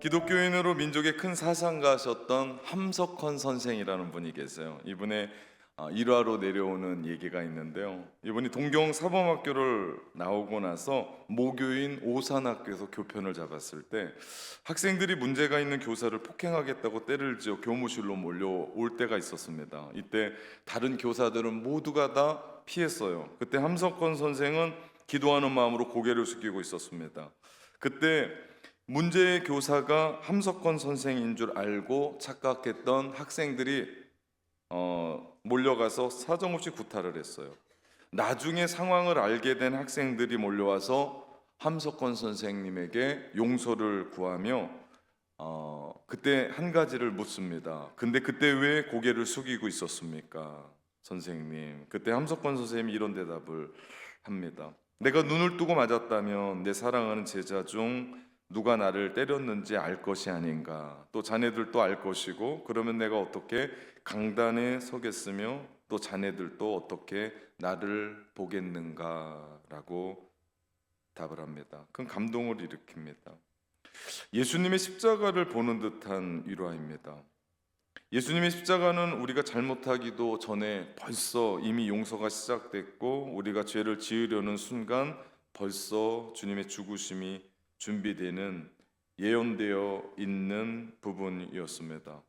기독교인으로 민족의 큰 사상가셨던 함석헌 선생이라는 분이 계세요. 이분의 일화로 내려오는 얘기가 있는데요. 이분이 동경 사범학교를 나오고 나서 모교인 오산학교에서 교편을 잡았을 때 학생들이 문제가 있는 교사를 폭행하겠다고 때를 지어 교무실로 몰려올 때가 있었습니다. 이때 다른 교사들은 모두가 다 피했어요. 그때 함석헌 선생은 기도하는 마음으로 고개를 숙이고 있었습니다. 그때 문제의 교사가 함석헌 선생인 줄 알고 착각했던 학생들이 몰려가서 사정없이 구타를 했어요. 나중에 상황을 알게 된 학생들이 몰려와서 함석헌 선생님에게 용서를 구하며 그때 한 가지를 묻습니다. 근데 그때 왜 고개를 숙이고 있었습니까? 선생님. 그때 함석헌 선생님이 이런 대답을 합니다. 내가 눈을 뜨고 맞았다면 내 사랑하는 제자 중 누가 나를 때렸는지 알 것이 아닌가. 또 자네들도 알 것이고, 그러면 내가 어떻게 강단에 서겠으며 또 자네들도 어떻게 나를 보겠는가라고 답을 합니다. 그건 감동을 일으킵니다. 예수님의 십자가를 보는 듯한 일화입니다. 예수님의 십자가는 우리가 잘못하기도 전에 벌써 이미 용서가 시작됐고, 우리가 죄를 지으려는 순간 벌써 주님의 죽으심이 준비되는 예언되어 있는 부분이었습니다.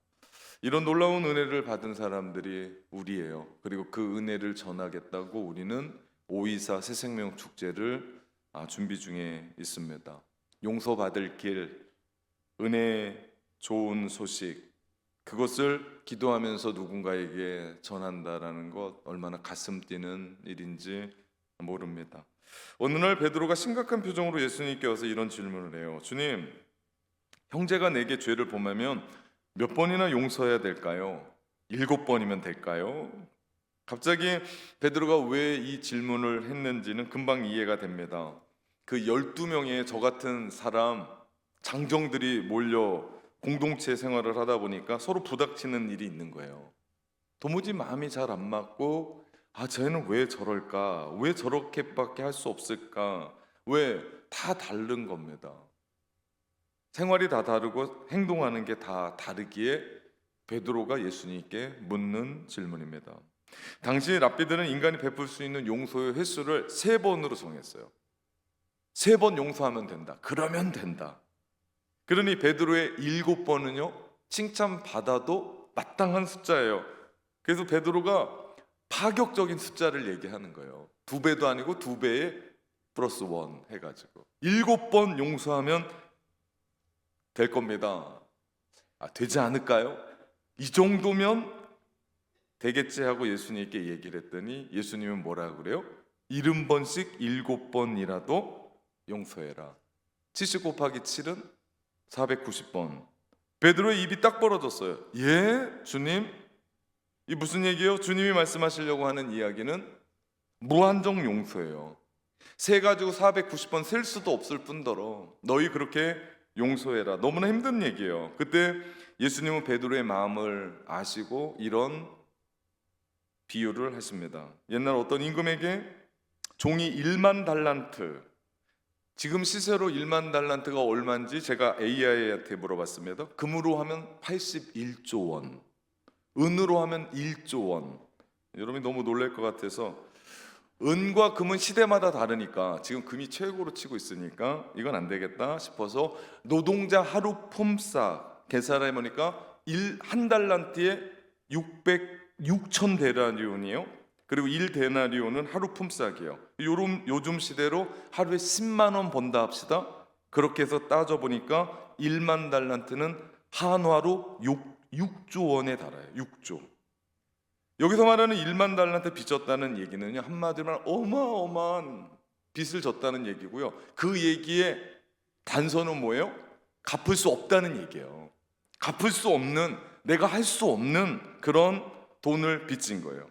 이런 놀라운 은혜를 받은 사람들이 우리예요. 그리고 그 은혜를 전하겠다고 우리는 524 새생명 축제를 준비 중에 있습니다. 용서받을 길, 은혜 좋은 소식, 그것을 기도하면서 누군가에게 전한다라는 것 얼마나 가슴 뛰는 일인지 모릅니다. 어느 날 베드로가 심각한 표정으로 예수님께 와서 이런 질문을 해요. 주님, 형제가 내게 죄를 범하면 몇 번이나 용서해야 될까요? 7번이면 될까요? 갑자기 베드로가 왜 이 질문을 했는지는 금방 이해가 됩니다. 그 12명의 저 같은 사람, 장정들이 몰려 공동체 생활을 하다 보니까 서로 부닥치는 일이 있는 거예요. 도무지 마음이 잘 안 맞고 쟤는 왜 저럴까? 왜 저렇게밖에 할 수 없을까? 왜? 다 다른 겁니다. 생활이 다 다르고 행동하는 게 다 다르기에 베드로가 예수님께 묻는 질문입니다. 당시 랍비들은 인간이 베풀 수 있는 용서의 횟수를 3번으로 정했어요. 3번 용서하면 된다. 그러면 된다. 그러니 베드로의 7번은요, 칭찬받아도 마땅한 숫자예요. 그래서 베드로가 파격적인 숫자를 얘기하는 거예요. 2배도 아니고 2배에 플러스 1 해가지고 7번 용서하면 될 겁니다. 되지 않을까요? 이 정도면 되겠지 하고 예수님께 얘기를 했더니 예수님은 뭐라고 그래요? 70번씩 7번이라도 용서해라. 70 곱하기 7은 490번. 베드로의 입이 딱 벌어졌어요. 예? 주님? 이 무슨 얘기예요? 주님이 말씀하시려고 하는 이야기는 무한정 용서예요. 세 가지고 490번 셀 수도 없을 뿐더러 너희 그렇게 용서해라. 너무나 힘든 얘기예요. 그때 예수님은 베드로의 마음을 아시고 이런 비유를 하십니다. 옛날 어떤 임금에게 종이 1만 달란트, 지금 시세로 1만 달란트가 얼마인지 제가 AI한테 물어봤습니다. 금으로 하면 81조 원, 은으로 하면 1조 원. 여러분이 너무 놀랄 것 같아서, 은과 금은 시대마다 다르니까 지금 금이 최고로 치고 있으니까 이건 안 되겠다 싶어서 노동자 하루 폼싸 계산해 보니까 한 달란트에 6천 데나리온이에요. 그리고 1데나리온은 하루 품삯이에요. 요즘 시대로 하루에 10만 원 번다 합시다. 그렇게 해서 따져보니까 1만 달란트는 한화로 6조 원에 달아요. 6조. 여기서 말하는 1만 달란트 빚졌다는 얘기는요, 한마디로 말하면 어마어마한 빚을 졌다는 얘기고요. 그 얘기의 단서는 뭐예요? 갚을 수 없다는 얘기예요. 갚을 수 없는, 내가 할 수 없는 그런 돈을 빚진 거예요.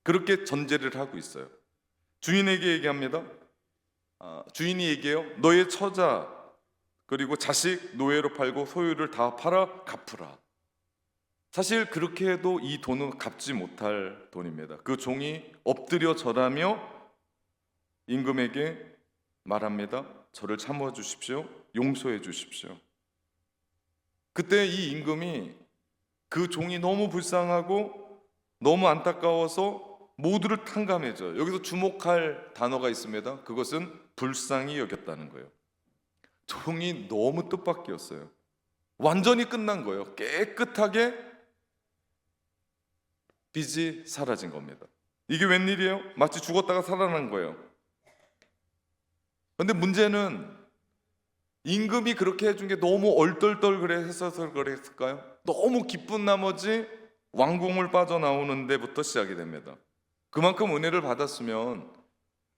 그렇게 전제를 하고 있어요. 주인에게 얘기합니다. 주인이 얘기해요. 너의 처자 그리고 자식 노예로 팔고 소유를 다 팔아 갚으라. 사실 그렇게 해도 이 돈은 갚지 못할 돈입니다. 그 종이 엎드려 절하며 임금에게 말합니다. 저를 참아 주십시오. 용서해 주십시오. 그때 이 임금이 그 종이 너무 불쌍하고 너무 안타까워서 모두를 탕감해줘요. 여기서 주목할 단어가 있습니다. 그것은 불쌍히 여겼다는 거예요. 종이 너무 뜻밖이었어요. 완전히 끝난 거예요. 깨끗하게 빚이 사라진 겁니다. 이게 웬일이에요? 마치 죽었다가 살아난 거예요. 그런데 문제는 임금이 그렇게 해준 게 너무 얼떨떨 그래 했어서 그랬을까요? 너무 기쁜 나머지 왕궁을 빠져나오는 데부터 시작이 됩니다. 그만큼 은혜를 받았으면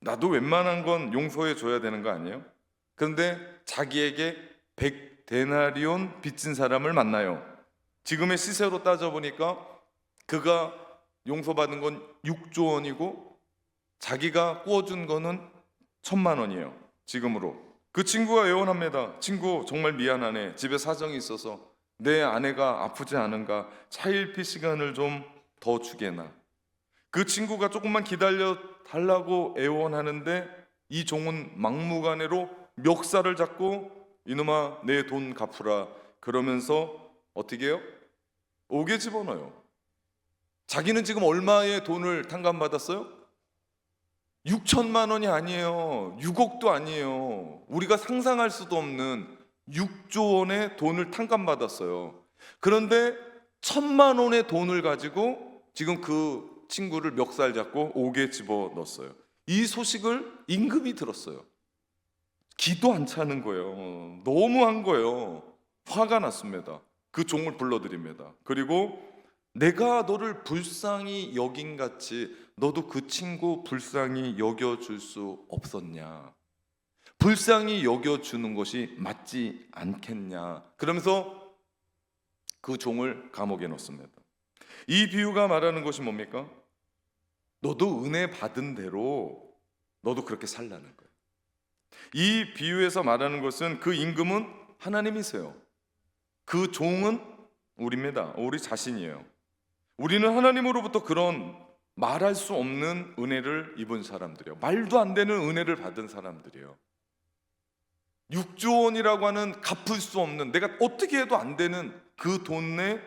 나도 웬만한 건 용서해 줘야 되는 거 아니에요? 그런데 자기에게 100데나리온 빚진 사람을 만나요. 지금의 시세로 따져보니까 그가 용서받은 건 6조 원이고 자기가 구워준 거는 1,000만 원이에요. 지금으로. 그 친구가 애원합니다. 친구 정말 미안하네. 집에 사정이 있어서 내 아내가 아프지 않은가. 차일피 시간을 좀 더 주게나. 그 친구가 조금만 기다려 달라고 애원하는데 이 종은 막무가내로 멱살을 잡고 이놈아 내 돈 갚으라 그러면서 어떻게 해요? 옥에 집어넣어요. 자기는 지금 얼마의 돈을 탕감받았어요? 6천만 원이 아니에요. 6억도 아니에요. 우리가 상상할 수도 없는 6조 원의 돈을 탕감받았어요. 그런데 1,000만 원의 돈을 가지고 지금 그 친구를 멱살 잡고 옥에 집어넣었어요. 이 소식을 임금이 들었어요. 기도 안 차는 거예요. 너무한 거예요. 화가 났습니다. 그 종을 불러드립니다. 그리고 내가 너를 불쌍히 여긴 같이 너도 그 친구 불쌍히 여겨줄 수 없었냐? 불쌍히 여겨주는 것이 맞지 않겠냐? 그러면서 그 종을 감옥에 넣습니다. 이 비유가 말하는 것이 뭡니까? 너도 은혜 받은 대로 너도 그렇게 살라는 거예요. 이 비유에서 말하는 것은 그 임금은 하나님이세요. 그 종은 우리입니다. 우리 자신이에요. 우리는 하나님으로부터 그런 말할 수 없는 은혜를 입은 사람들이에요. 말도 안 되는 은혜를 받은 사람들이에요. 6조 원이라고 하는 갚을 수 없는, 내가 어떻게 해도 안 되는 그 돈의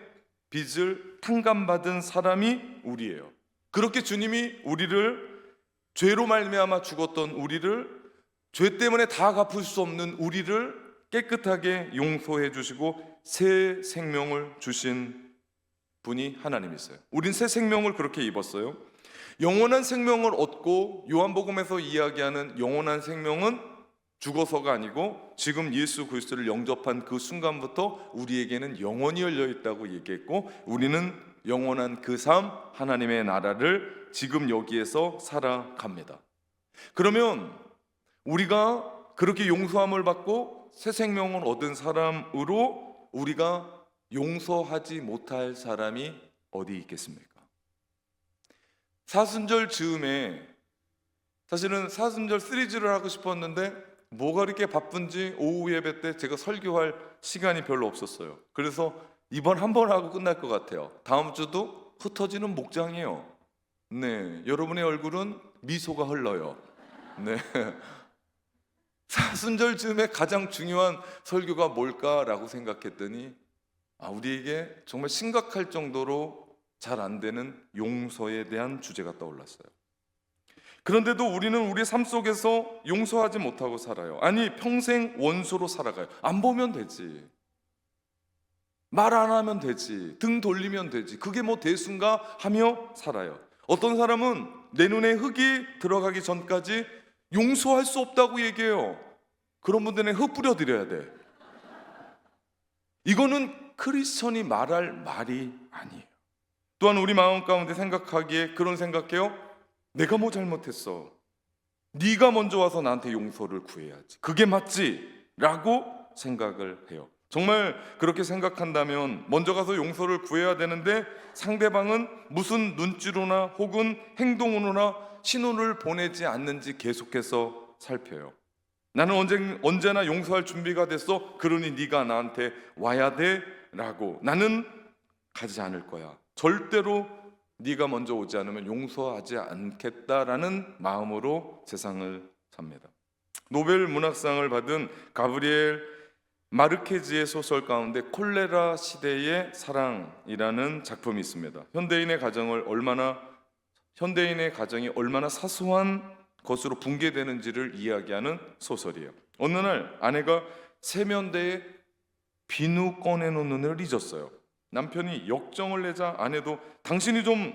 빚을 탕감받은 사람이 우리예요. 그렇게 주님이 우리를, 죄로 말미암아 죽었던 우리를, 죄 때문에 다 갚을 수 없는 우리를 깨끗하게 용서해 주시고 새 생명을 주신 분이 하나님이세요. 우린 새 생명을 그렇게 입었어요. 영원한 생명을 얻고 요한복음에서 이야기하는 영원한 생명은 죽어서가 아니고 지금 예수 그리스도를 영접한 그 순간부터 우리에게는 영원히 열려 있다고 얘기했고, 우리는 영원한 그 삶, 하나님의 나라를 지금 여기에서 살아갑니다. 그러면 우리가 그렇게 용서함을 받고 새 생명을 얻은 사람으로 우리가 용서하지 못할 사람이 어디 있겠습니까? 사순절 즈음에 사실은 사순절 시리즈를 하고 싶었는데 뭐가 이렇게 바쁜지 오후 예배 때 제가 설교할 시간이 별로 없었어요. 그래서 이번 한 번 하고 끝날 것 같아요. 다음 주도 흩어지는 목장이에요. 네, 여러분의 얼굴은 미소가 흘러요. 네, 사순절 즈음에 가장 중요한 설교가 뭘까라고 생각했더니 우리에게 정말 심각할 정도로 잘 안 되는 용서에 대한 주제가 떠올랐어요. 그런데도 우리는 우리 삶 속에서 용서하지 못하고 살아요. 아니, 평생 원수로 살아가요. 안 보면 되지, 말 안 하면 되지, 등 돌리면 되지, 그게 뭐 대수인가 하며 살아요. 어떤 사람은 내 눈에 흙이 들어가기 전까지 용서할 수 없다고 얘기해요. 그런 분들은 흙 뿌려드려야 돼. 이거는 크리스천이 말할 말이 아니에요. 또한 우리 마음 가운데 생각하기에 그런 생각해요. 내가 뭐 잘못했어? 네가 먼저 와서 나한테 용서를 구해야지. 그게 맞지? 라고 생각을 해요. 정말 그렇게 생각한다면 먼저 가서 용서를 구해야 되는데 상대방은 무슨 눈치로나 혹은 행동으로나 신호를 보내지 않는지 계속해서 살펴요. 나는 언제나 용서할 준비가 됐어. 그러니 네가 나한테 와야 돼 라고. 나는 가지 않을 거야. 절대로 네가 먼저 오지 않으면 용서하지 않겠다라는 마음으로 세상을 삽니다. 노벨 문학상을 받은 가브리엘 마르케즈의 소설 가운데 콜레라 시대의 사랑이라는 작품이 있습니다. 현대인의 가정이 얼마나 사소한 것으로 붕괴되는지를 이야기하는 소설이에요. 어느 날 아내가 세면대에 비누 꺼내놓는 을 잊었어요. 남편이 역정을 내자 아내도 당신이 좀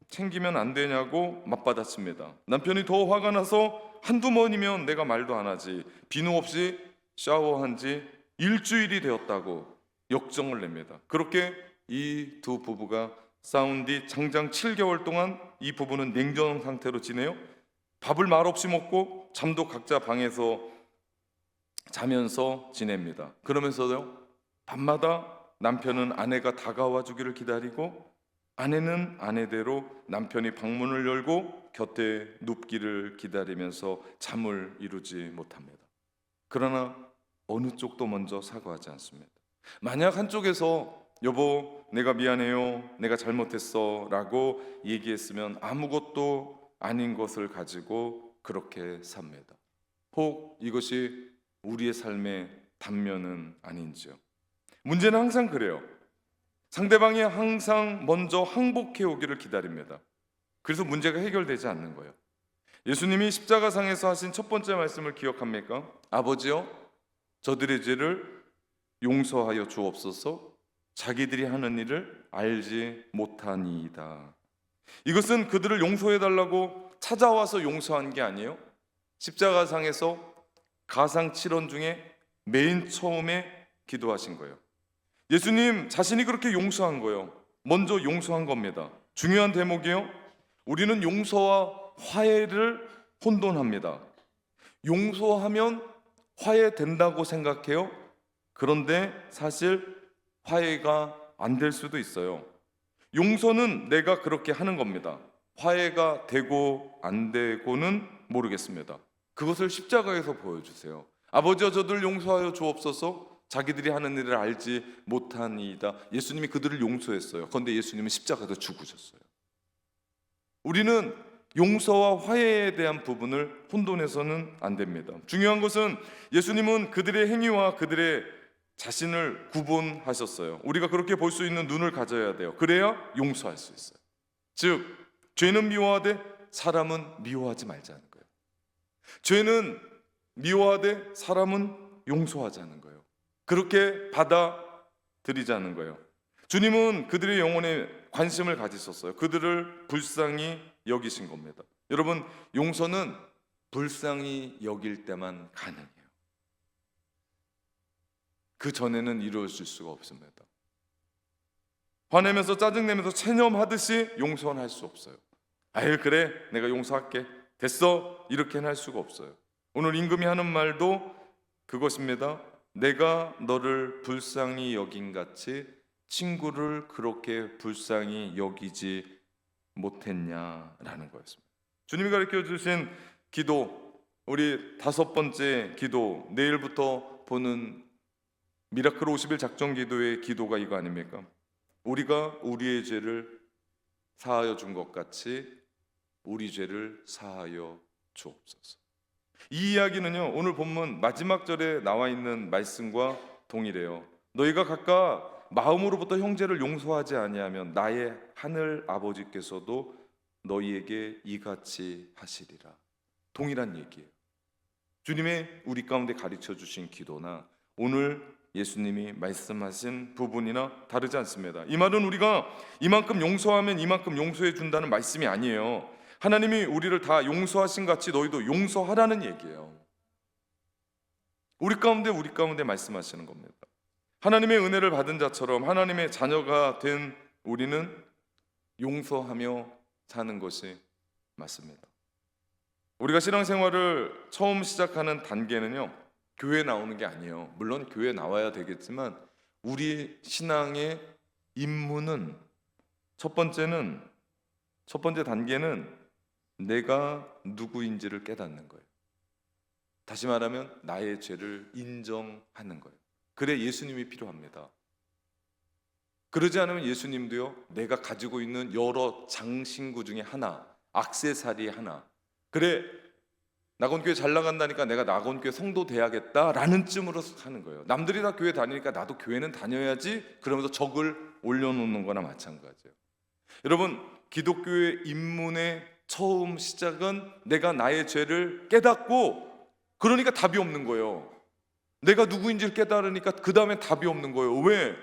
챙기면 안 되냐고 맞받아칩니다. 남편이 더 화가 나서 한두 번이면 내가 말도 안 하지, 비누 없이 샤워한 지 일주일이 되었다고 역정을 냅니다. 그렇게 이 두 부부가 싸운 뒤 장장 7개월 동안 이 부부는 냉전 상태로 지내요. 밥을 말없이 먹고 잠도 각자 방에서 자면서 지냅니다. 그러면서요, 밤마다 남편은 아내가 다가와 주기를 기다리고 아내는 아내대로 남편이 방문을 열고 곁에 눕기를 기다리면서 잠을 이루지 못합니다. 그러나 어느 쪽도 먼저 사과하지 않습니다. 만약 한쪽에서 여보 내가 미안해요, 내가 잘못했어 라고 얘기했으면 아무것도 아닌 것을 가지고 그렇게 삽니다. 혹 이것이 우리의 삶의 단면은 아닌지요. 문제는 항상 그래요. 상대방이 항상 먼저 항복해 오기를 기다립니다. 그래서 문제가 해결되지 않는 거예요. 예수님이 십자가상에서 하신 첫 번째 말씀을 기억합니까? 아버지여 저들의 죄를 용서하여 주옵소서, 자기들이 하는 일을 알지 못하니이다. 이것은 그들을 용서해달라고 찾아와서 용서한 게 아니에요. 십자가상에서 가상칠언 중에 맨 처음에 기도하신 거예요. 예수님 자신이 그렇게 용서한 거예요. 먼저 용서한 겁니다. 중요한 대목이요, 우리는 용서와 화해를 혼돈합니다. 용서하면 화해된다고 생각해요. 그런데 사실 화해가 안 될 수도 있어요. 용서는 내가 그렇게 하는 겁니다. 화해가 되고 안 되고는 모르겠습니다. 그것을 십자가에서 보여주세요. 아버지여 저들 용서하여 주옵소서, 자기들이 하는 일을 알지 못하니이다. 예수님이 그들을 용서했어요. 그런데 예수님은 십자가에서 죽으셨어요. 우리는 용서와 화해에 대한 부분을 혼돈해서는 안 됩니다. 중요한 것은 예수님은 그들의 행위와 그들의 자신을 구분하셨어요. 우리가 그렇게 볼 수 있는 눈을 가져야 돼요. 그래야 용서할 수 있어요. 즉 죄는 미워하되 사람은 미워하지 말자는 거예요. 죄는 미워하되 사람은 용서하자는 거예요. 그렇게 받아들이자는 거예요. 주님은 그들의 영혼에 관심을 가지셨어요. 그들을 불쌍히 여기신 겁니다. 여러분, 용서는 불쌍히 여길 때만 가능해요. 그 전에는 이루어질 수가 없습니다. 화내면서 짜증내면서 체념하듯이 용서는 할 수 없어요. 아유 그래 내가 용서할게 됐어 이렇게는 할 수가 없어요. 오늘 임금이 하는 말도 그것입니다. 내가 너를 불쌍히 여긴 같이 친구를 그렇게 불쌍히 여기지 못했냐라는 거였습니다. 주님이 가르쳐 주신 기도, 우리 다섯 번째 기도, 내일부터 보는 미라클 50일 작정 기도의 기도가 이거 아닙니까? 우리가 우리의 죄를 사하여 준 것 같이 우리 죄를 사하여 주옵소서. 이 이야기는요, 오늘 본문 마지막 절에 나와 있는 말씀과 동일해요. 너희가 각각 마음으로부터 형제를 용서하지 아니하면 나의 하늘 아버지께서도 너희에게 이같이 하시리라. 동일한 얘기예요. 주님의 우리 가운데 가르쳐 주신 기도나 오늘 예수님이 말씀하신 부분이나 다르지 않습니다. 이 말은 우리가 이만큼 용서하면 이만큼 용서해 준다는 말씀이 아니에요. 하나님이 우리를 다 용서하신 같이 너희도 용서하라는 얘기예요. 우리 가운데 말씀하시는 겁니다. 하나님의 은혜를 받은 자처럼 하나님의 자녀가 된 우리는 용서하며 사는 것이 맞습니다. 우리가 신앙생활을 처음 시작하는 단계는요, 교회에 나오는 게 아니에요. 물론 교회에 나와야 되겠지만 우리 신앙의 임무는 첫 번째 단계는 내가 누구인지를 깨닫는 거예요. 다시 말하면 나의 죄를 인정하는 거예요. 그래 예수님이 필요합니다. 그러지 않으면 예수님도요, 내가 가지고 있는 여러 장신구 중에 하나, 액세서리 하나, 그래 낙원교회 잘 나간다니까 내가 낙원교회 성도 돼야겠다라는 쯤으로 하는 거예요. 남들이 다 교회 다니니까 나도 교회는 다녀야지 그러면서 적을 올려놓는 거나 마찬가지예요. 여러분, 기독교의 입문의 처음 시작은 내가 나의 죄를 깨닫고, 그러니까 답이 없는 거예요. 내가 누구인지를 깨달으니까 그 다음에 답이 없는 거예요. 왜?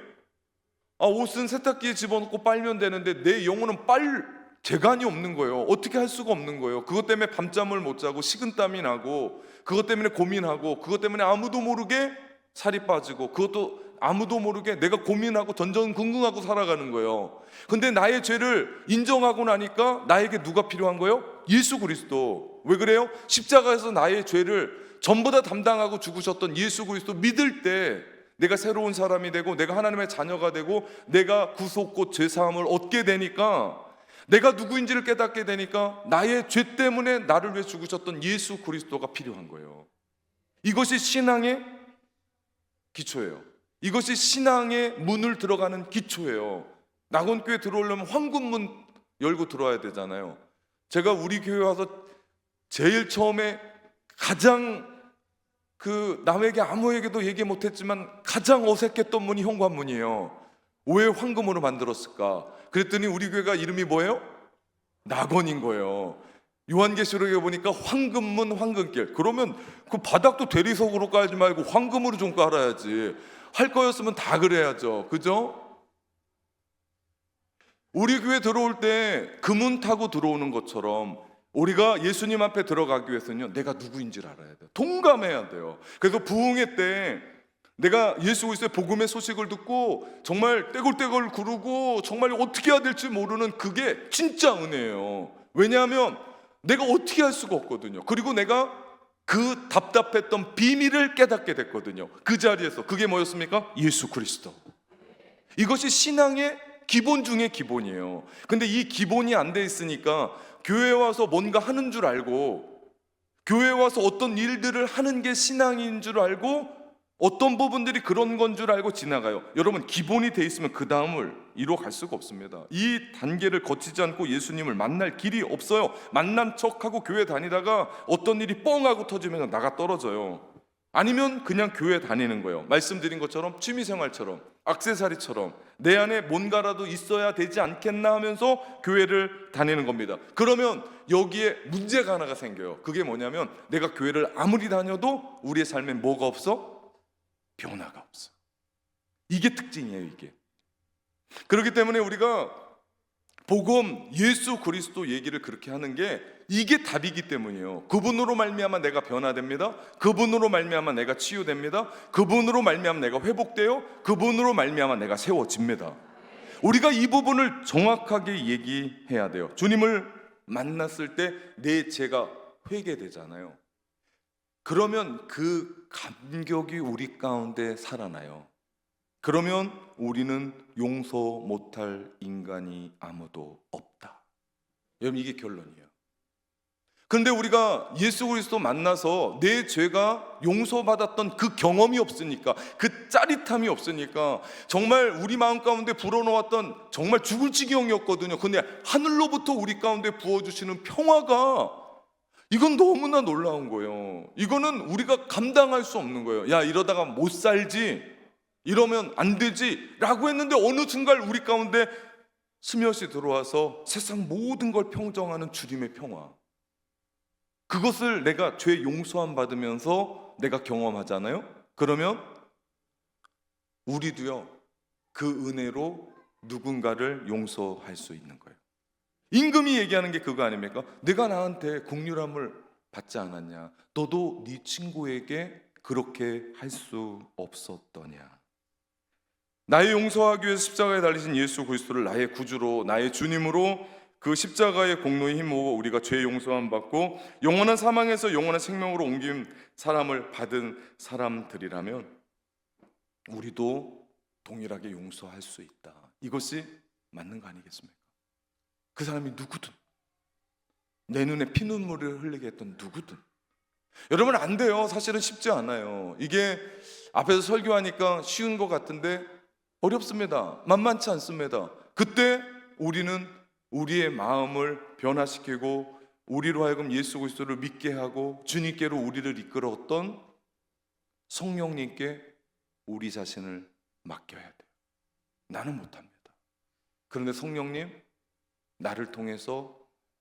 옷은 세탁기에 집어넣고 빨면 되는데 내 영혼은 빨 재간이 없는 거예요. 어떻게 할 수가 없는 거예요. 그것 때문에 밤잠을 못 자고 식은땀이 나고, 그것 때문에 고민하고, 그것 때문에 아무도 모르게 살이 빠지고, 그것도 아무도 모르게 내가 고민하고 전전긍긍하고 살아가는 거예요. 근데 나의 죄를 인정하고 나니까 나에게 누가 필요한 거예요? 예수 그리스도. 왜 그래요? 십자가에서 나의 죄를 전부 다 담당하고 죽으셨던 예수 그리스도 믿을 때 내가 새로운 사람이 되고, 내가 하나님의 자녀가 되고, 내가 구속곧 죄사함을 얻게 되니까, 내가 누구인지를 깨닫게 되니까 나의 죄 때문에 나를 위해 죽으셨던 예수 그리스도가 필요한 거예요. 이것이 신앙의 기초예요. 이것이 신앙의 문을 들어가는 기초예요. 낙원교회 들어오려면 황금문 열고 들어와야 되잖아요. 제가 우리 교회 와서 제일 처음에 가장 남에게 아무에게도 얘기 못했지만 가장 어색했던 문이 현관문이에요. 왜 황금으로 만들었을까? 그랬더니 우리 교회가 이름이 뭐예요? 낙원인 거예요. 요한계시록에 보니까 황금문 황금길. 그러면 그 바닥도 대리석으로 깔지 말고 황금으로 좀 깔아야지. 할 거였으면 다 그래야죠. 그죠? 우리 교회 들어올 때 그 문 타고 들어오는 것처럼 우리가 예수님 앞에 들어가기 위해서는요, 내가 누구인지를 알아야 돼요. 동감해야 돼요. 그래서 부흥회 때 내가 예수 그리스도의 복음의 소식을 듣고 정말 떼굴떼굴 구르고 정말 어떻게 해야 될지 모르는, 그게 진짜 은혜예요. 왜냐하면 내가 어떻게 할 수가 없거든요. 그리고 내가 그 답답했던 비밀을 깨닫게 됐거든요. 그 자리에서. 그게 뭐였습니까? 예수 그리스도. 이것이 신앙의 기본 중에 기본이에요. 근데 이 기본이 안 돼 있으니까 교회에 와서 뭔가 하는 줄 알고, 교회에 와서 어떤 일들을 하는 게 신앙인 줄 알고, 어떤 부분들이 그런 건 줄 알고 지나가요. 여러분, 기본이 돼 있으면 그 다음을 이뤄갈 수가 없습니다. 이 단계를 거치지 않고 예수님을 만날 길이 없어요. 만난 척하고 교회 다니다가 어떤 일이 뻥 하고 터지면 나가 떨어져요. 아니면 그냥 교회 다니는 거예요. 말씀드린 것처럼 취미생활처럼, 액세서리처럼 내 안에 뭔가라도 있어야 되지 않겠나 하면서 교회를 다니는 겁니다. 그러면 여기에 문제가 하나가 생겨요. 그게 뭐냐면 내가 교회를 아무리 다녀도 우리의 삶에 뭐가 없어? 변화가 없어. 이게 특징이에요. 이게. 그렇기 때문에 우리가 복음, 예수 그리스도 얘기를 그렇게 하는 게 이게 답이기 때문이에요. 그분으로 말미암아 내가 변화됩니다. 그분으로 말미암아 내가 치유됩니다. 그분으로 말미암아 내가 회복돼요. 그분으로 말미암아 내가 세워집니다. 우리가 이 부분을 정확하게 얘기해야 돼요. 주님을 만났을 때 내 죄가 회개되잖아요. 그러면 그 감격이 우리 가운데 살아나요. 그러면 우리는 용서 못할 인간이 아무도 없다. 여러분, 이게 결론이에요. 그런데 우리가 예수 그리스도 만나서 내 죄가 용서받았던 그 경험이 없으니까, 그 짜릿함이 없으니까, 정말 우리 마음 가운데 불어넣었던 정말 죽을 지경이었거든요. 근데 하늘로부터 우리 가운데 부어주시는 평화가, 이건 너무나 놀라운 거예요. 이거는 우리가 감당할 수 없는 거예요. 야, 이러다가 못 살지, 이러면 안 되지 라고 했는데 어느 순간 우리 가운데 스며시 들어와서 세상 모든 걸 평정하는 주님의 평화, 그것을 내가 죄 용서함 받으면서 내가 경험하잖아요. 그러면 우리도요, 그 은혜로 누군가를 용서할 수 있는 거예요. 임금이 얘기하는 게 그거 아닙니까? 내가 나한테 긍휼함을 받지 않았냐? 너도 네 친구에게 그렇게 할 수 없었더냐? 나의 용서하기 위해서 십자가에 달리신 예수 그리스도를 나의 구주로, 나의 주님으로, 그 십자가의 공로에 힘입어 우리가 죄 용서함 받고 영원한 사망에서 영원한 생명으로 옮긴 사람을 받은 사람들이라면 우리도 동일하게 용서할 수 있다. 이것이 맞는 거 아니겠습니까? 그 사람이 누구든, 내 눈에 피눈물을 흘리게 했던 누구든. 여러분, 안 돼요. 사실은 쉽지 않아요. 이게 앞에서 설교하니까 쉬운 것 같은데 어렵습니다. 만만치 않습니다. 그때 우리는 우리의 마음을 변화시키고 우리로 하여금 예수 그리스도를 믿게 하고 주님께로 우리를 이끌었던 성령님께 우리 자신을 맡겨야 돼요. 나는 못합니다. 그런데 성령님, 나를 통해서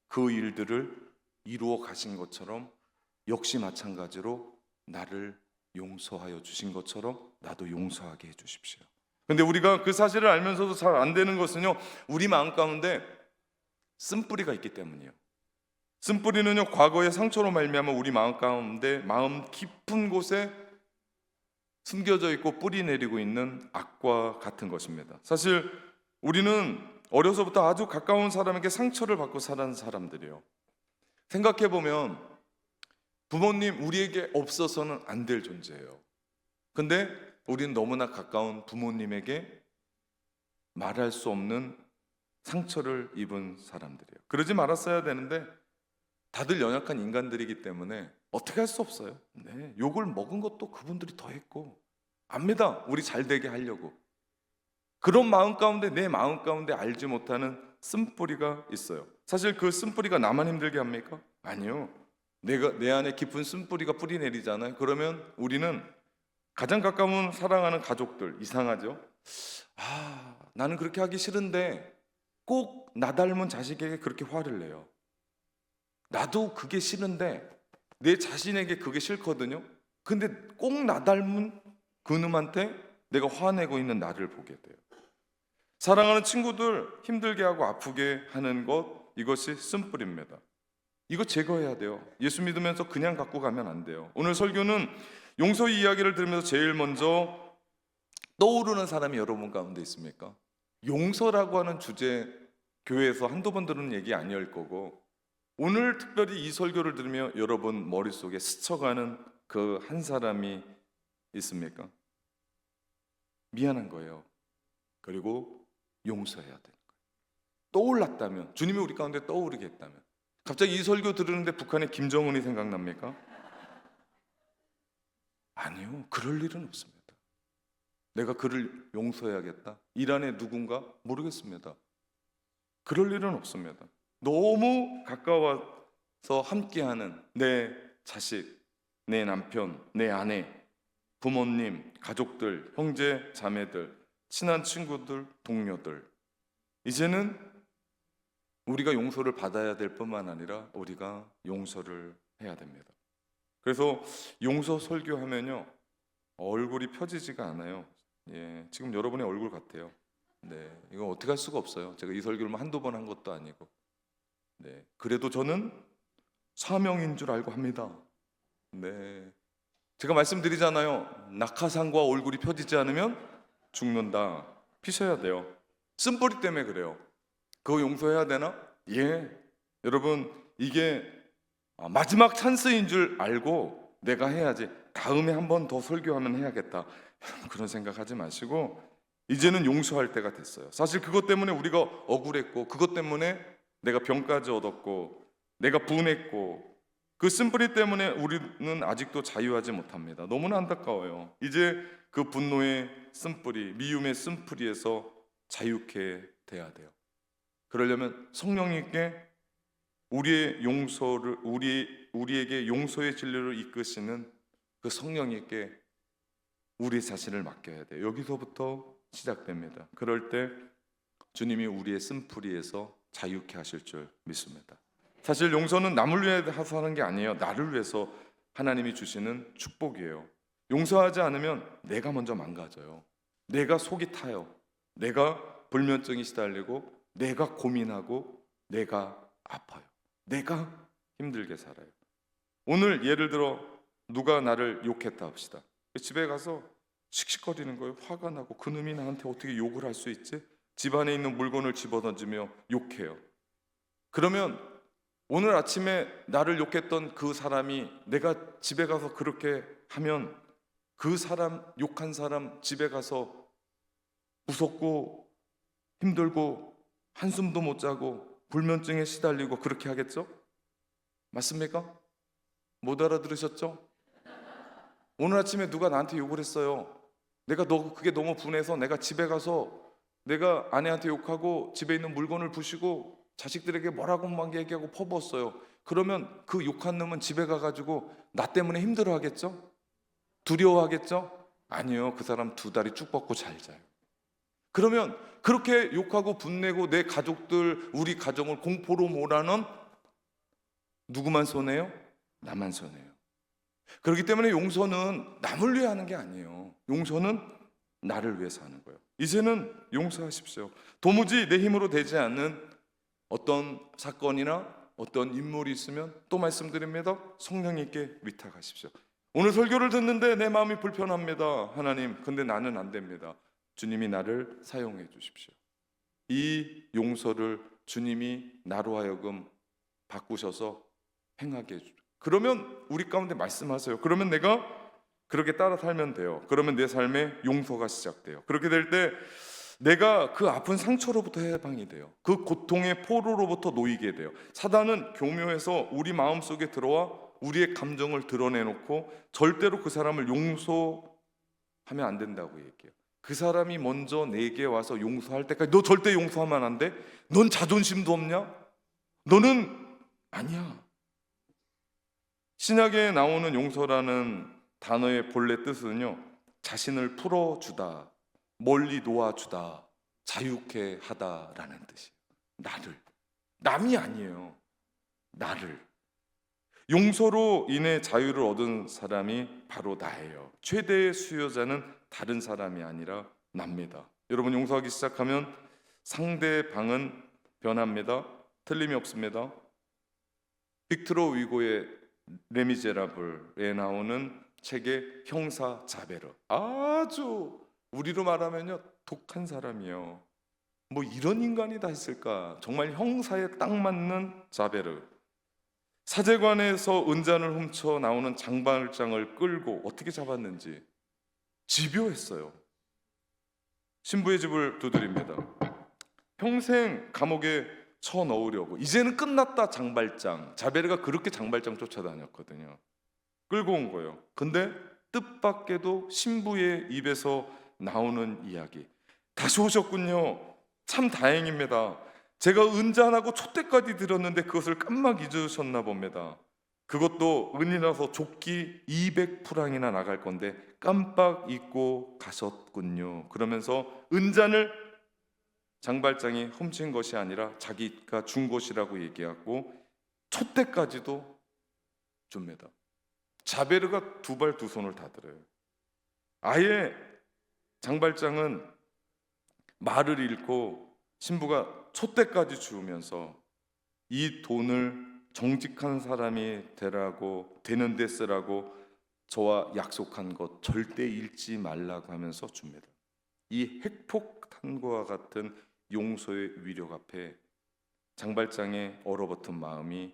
그 일들을 이루어 가신 것처럼 역시 마찬가지로 나를 용서하여 주신 것처럼 나도 용서하게 해 주십시오. 근데 우리가 그 사실을 알면서도 잘 안 되는 것은요, 우리 마음 가운데 쓴뿌리가 있기 때문이에요. 쓴뿌리는요, 과거의 상처로 말미암아 우리 마음 가운데 마음 깊은 곳에 숨겨져 있고 뿌리 내리고 있는 악과 같은 것입니다. 사실 우리는 어려서부터 아주 가까운 사람에게 상처를 받고 살아온 사람들이에요. 생각해 보면 부모님 우리에게 없어서는 안 될 존재예요. 근데 우리는 너무나 가까운 부모님에게 말할 수 없는 상처를 입은 사람들이에요. 그러지 말았어야 되는데 다들 연약한 인간들이기 때문에 어떻게 할 수 없어요. 네, 욕을 먹은 것도 그분들이 더 했고 압니다. 우리 잘 되게 하려고. 그런 마음 가운데 내 마음 가운데 알지 못하는 쓴뿌리가 있어요. 사실 그 쓴뿌리가 나만 힘들게 합니까? 아니요. 내 안에 깊은 쓴뿌리가 뿌리 내리잖아요. 그러면 우리는 가장 가까운 사랑하는 가족들, 이상하죠? 나는 그렇게 하기 싫은데 꼭 나 닮은 자식에게 그렇게 화를 내요. 나도 그게 싫은데 내 자신에게 그게 싫거든요. 근데 꼭 나 닮은 그놈한테 내가 화내고 있는 나를 보게 돼요. 사랑하는 친구들 힘들게 하고 아프게 하는 것, 이것이 쓴뿌리입니다. 이거 제거해야 돼요. 예수 믿으면서 그냥 갖고 가면 안 돼요. 오늘 설교는 용서 이야기를 들으면서 제일 먼저 떠오르는 사람이 여러분 가운데 있습니까? 용서라고 하는 주제, 교회에서 한두 번 들은 얘기 아니올 거고, 오늘 특별히 이 설교를 들으며 여러분 머릿속에 스쳐가는 그 한 사람이 있습니까? 미안한 거예요. 그리고 용서해야 되는 거예요. 떠올랐다면, 주님이 우리 가운데 떠오르게 했다면, 갑자기 이 설교 들으는데 북한의 김정은이 생각납니까? 아니요, 그럴 일은 없습니다. 내가 그를 용서해야겠다, 이란의 누군가 모르겠습니다. 그럴 일은 없습니다. 너무 가까워서 함께하는 내 자식, 내 남편, 내 아내, 부모님, 가족들, 형제, 자매들, 친한 친구들, 동료들, 이제는 우리가 용서를 받아야 될 뿐만 아니라 우리가 용서를 해야 됩니다. 그래서 용서 설교하면요, 얼굴이 펴지지가 않아요. 지금 여러분의 얼굴 같아요. 네, 이거 어떻게 할 수가 없어요. 제가 이 설교를 한두 번 한 것도 아니고. 네, 그래도 저는 사명인 줄 알고 합니다. 네, 제가 말씀드리잖아요. 낙하산과 얼굴이 펴지지 않으면 죽는다. 피셔야 돼요. 쓴뿌리 때문에 그래요. 그거 용서해야 되나? 예. 여러분, 이게 마지막 찬스인 줄 알고 내가 해야지, 다음에 한 번 더 설교하면 해야겠다, 그런 생각하지 마시고 이제는 용서할 때가 됐어요. 사실 그것 때문에 우리가 억울했고, 그것 때문에 내가 병까지 얻었고, 내가 분했고, 그 쓴뿌리 때문에 우리는 아직도 자유하지 못합니다. 너무나 안타까워요. 이제 그 분노의 쓴뿌리, 미움의 쓴뿌리에서 자유케 돼야 돼요. 그러려면 성령님께 우리의 용서를, 우리에게 용서의 진리를 이끄시는 그 성령님께 우리 자신을 맡겨야 돼요. 여기서부터 시작됩니다. 그럴 때 주님이 우리의 쓴뿌리에서 자유케 하실 줄 믿습니다. 사실 용서는 남을 위해서 하는 게 아니에요. 나를 위해서 하나님이 주시는 축복이에요. 용서하지 않으면 내가 먼저 망가져요. 내가 속이 타요. 내가 불면증이 시달리고, 내가 고민하고, 내가 아파요. 내가 힘들게 살아요. 오늘 예를 들어 누가 나를 욕했다 합시다. 집에 가서 씩씩거리는 거예요. 화가 나고, 그놈이 나한테 어떻게 욕을 할 수 있지? 집안에 있는 물건을 집어던지며 욕해요. 그러면 오늘 아침에 나를 욕했던 그 사람이 내가 집에 가서 그렇게 하면 그 사람, 욕한 사람 집에 가서 무섭고 힘들고 한숨도 못 자고 불면증에 시달리고 그렇게 하겠죠? 맞습니까? 못 알아들으셨죠? 오늘 아침에 누가 나한테 욕을 했어요. 그게 너무 분해서 내가 집에 가서 내가 아내한테 욕하고 집에 있는 물건을 부시고 자식들에게 뭐라고 막 얘기하고 퍼부었어요. 그러면 그 욕한 놈은 집에 가가지고 나 때문에 힘들어하겠죠? 두려워하겠죠? 아니요. 그 사람 두 다리 쭉 뻗고 잘 자요. 그러면 그렇게 욕하고 분내고 내 가족들, 우리 가정을 공포로 몰아넣은 누구만 손해요? 나만 손해요. 그렇기 때문에 용서는 남을 위해 하는 게 아니에요. 용서는 나를 위해서 하는 거예요. 이제는 용서하십시오. 도무지 내 힘으로 되지 않는 어떤 사건이나 어떤 인물이 있으면 또 말씀드립니다. 성령님께 위탁하십시오. 오늘 설교를 듣는데 내 마음이 불편합니다. 하나님, 근데 나는 안 됩니다. 주님이 나를 사용해 주십시오. 이 용서를 주님이 나로 하여금 바꾸셔서 행하게 해주죠. 그러면 우리 가운데 말씀하세요. 그러면 내가 그렇게 따라 살면 돼요. 그러면 내 삶에 용서가 시작돼요. 그렇게 될 때 내가 그 아픈 상처로부터 해방이 돼요. 그 고통의 포로로부터 놓이게 돼요. 사단은 교묘해서 우리 마음속에 들어와 우리의 감정을 드러내놓고 절대로 그 사람을 용서하면 안 된다고 얘기해요. 그 사람이 먼저 내게 와서 용서할 때까지 너 절대 용서하면 안 돼? 넌 자존심도 없냐? 너는 아니야. 신약에 나오는 용서라는 단어의 본래 뜻은요, 자신을 풀어주다, 멀리 놓아주다, 자유케 하다라는 뜻이에요. 나를, 남이 아니에요. 나를. 용서로 인해 자유를 얻은 사람이 바로 나예요. 최대의 수요자는 다른 사람이 아니라 납니다. 여러분, 용서하기 시작하면 상대방은 변합니다. 틀림이 없습니다. 빅토르 위고의 레미제라블에 나오는 책의 형사 자베르, 아주 우리로 말하면요 독한 사람이에요. 뭐 이런 인간이 다 있을까? 정말 형사에 딱 맞는 자베르. 사제관에서 은잔을 훔쳐 나오는 장발장을 끌고 어떻게 잡았는지 집요했어요. 신부의 집을 두드립니다. 평생 감옥에 쳐 넣으려고. 이제는 끝났다 장발장. 자베르가 그렇게 장발장 쫓아다녔거든요. 끌고 온 거예요. 근데 뜻밖에도 신부의 입에서 나오는 이야기. 다시 오셨군요. 참 다행입니다. 제가 은잔하고 촛대까지 드렸는데 그것을 깜빡 잊으셨나 봅니다. 그것도 은이라서 조끼 200프랑이나 나갈 건데 깜빡 잊고 가셨군요. 그러면서 은잔을 장발장이 훔친 것이 아니라 자기가 준 것이라고 얘기하고 촛대까지도 줍니다. 자베르가 두 발 두 손을 다 들어요. 아예 장발장은 말을 잃고 신부가 촛대까지 주우면서 이 돈을 정직한 사람이 되는 데 쓰라고 저와 약속한 것 절대 잃지 말라고 하면서 줍니다. 이 핵폭탄과 같은 용서의 위력 앞에 장발장의 얼어붙은 마음이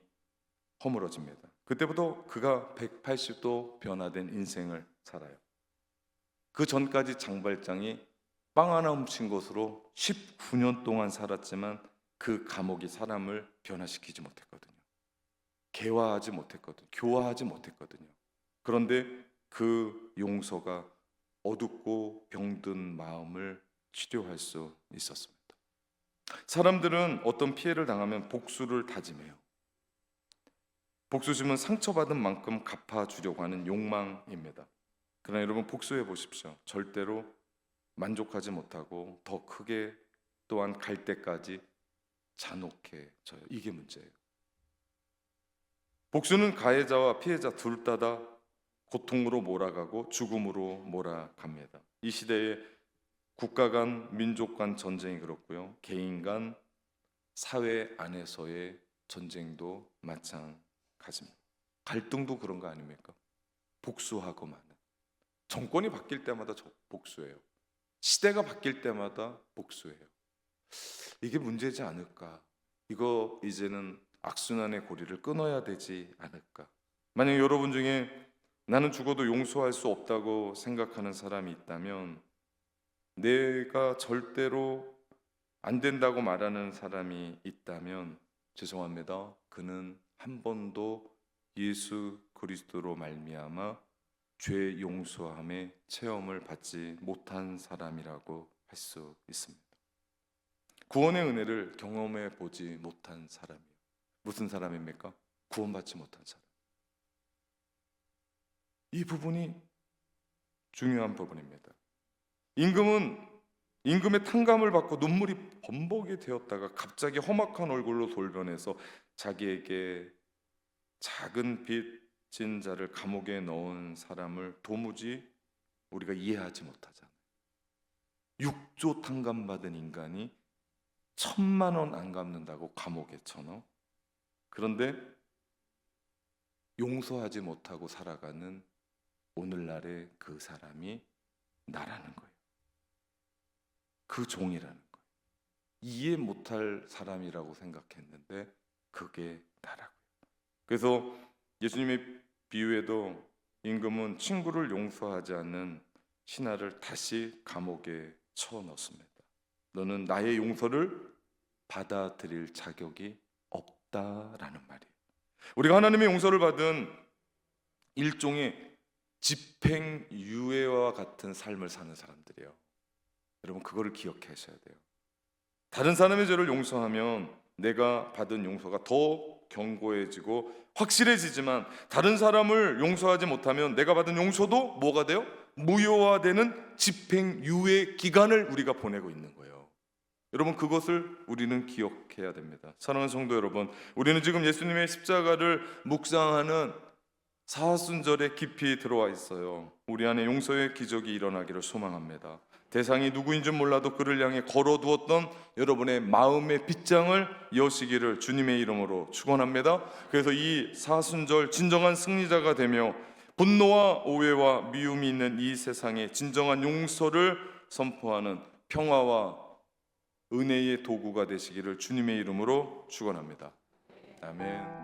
허물어집니다. 그때부터 그가 180도 변화된 인생을 살아요. 그 전까지 장발장이 빵 하나 훔친 것으로 19년 동안 살았지만 그 감옥이 사람을 변화시키지 못했거든요. 개화하지 못했거든요. 교화하지 못했거든요. 그런데 그 용서가 어둡고 병든 마음을 치료할 수 있었습니다. 사람들은 어떤 피해를 당하면 복수를 다짐해요. 복수심은 상처받은 만큼 갚아주려고 하는 욕망입니다. 그러나 여러분, 복수해 보십시오. 절대로 만족하지 못하고 더 크게 또한 갈 때까지 잔혹해져요. 이게 문제예요. 복수는 가해자와 피해자 둘 다 고통으로 몰아가고 죽음으로 몰아갑니다. 이 시대에 국가 간, 민족 간 전쟁이 그렇고요. 개인 간, 사회 안에서의 전쟁도 마찬가지입니다. 갈등도 그런 거 아닙니까? 복수하고 마는. 정권이 바뀔 때마다 복수해요. 시대가 바뀔 때마다 복수해요. 이게 문제지 않을까? 이거 이제는 악순환의 고리를 끊어야 되지 않을까? 만약 여러분 중에 나는 죽어도 용서할 수 없다고 생각하는 사람이 있다면, 내가 절대로 안 된다고 말하는 사람이 있다면 죄송합니다. 그는 한 번도 예수 그리스도로 말미암아 죄 용서함의 체험을 받지 못한 사람이라고 할 수 있습니다. 구원의 은혜를 경험해 보지 못한 사람이에요. 무슨 사람입니까? 구원받지 못한 사람. 이 부분이 중요한 부분입니다. 임금의 탕감을 받고 눈물이 범벅이 되었다가 갑자기 험악한 얼굴로 돌변해서 자기에게 작은 빚진 자를 감옥에 넣은 사람을 도무지 우리가 이해하지 못하잖아요. 6조 탕감받은 인간이 1,000만 원 안 갚는다고 감옥에 쳐넣어. 그런데 용서하지 못하고 살아가는 오늘날의 그 사람이 나라는 거예요. 그 종이라는 거예요. 이해 못할 사람이라고 생각했는데 그게 나라고요. 그래서 예수님의 비유에도 임금은 친구를 용서하지 않는 신하를 다시 감옥에 쳐넣습니다. 너는 나의 용서를 받아들일 자격이 없다라는 말이에요. 우리가 하나님의 용서를 받은 일종의 집행유예와 같은 삶을 사는 사람들이에요. 여러분 그거를 기억하셔야 돼요. 다른 사람의 죄를 용서하면 내가 받은 용서가 더 견고해지고 확실해지지만 다른 사람을 용서하지 못하면 내가 받은 용서도 뭐가 돼요? 무효화되는 집행유예 기간을 우리가 보내고 있는 거예요. 여러분 그것을 우리는 기억해야 됩니다. 사랑하는 성도 여러분, 우리는 지금 예수님의 십자가를 묵상하는 사순절에 깊이 들어와 있어요. 우리 안에 용서의 기적이 일어나기를 소망합니다. 대상이 누구인 줄 몰라도 그를 향해 걸어두었던 여러분의 마음의 빗장을 여시기를 주님의 이름으로 축원합니다. 그래서 이 사순절 진정한 승리자가 되며 분노와 오해와 미움이 있는 이 세상에 진정한 용서를 선포하는 평화와 은혜의 도구가 되시기를 주님의 이름으로 축원합니다. 아멘.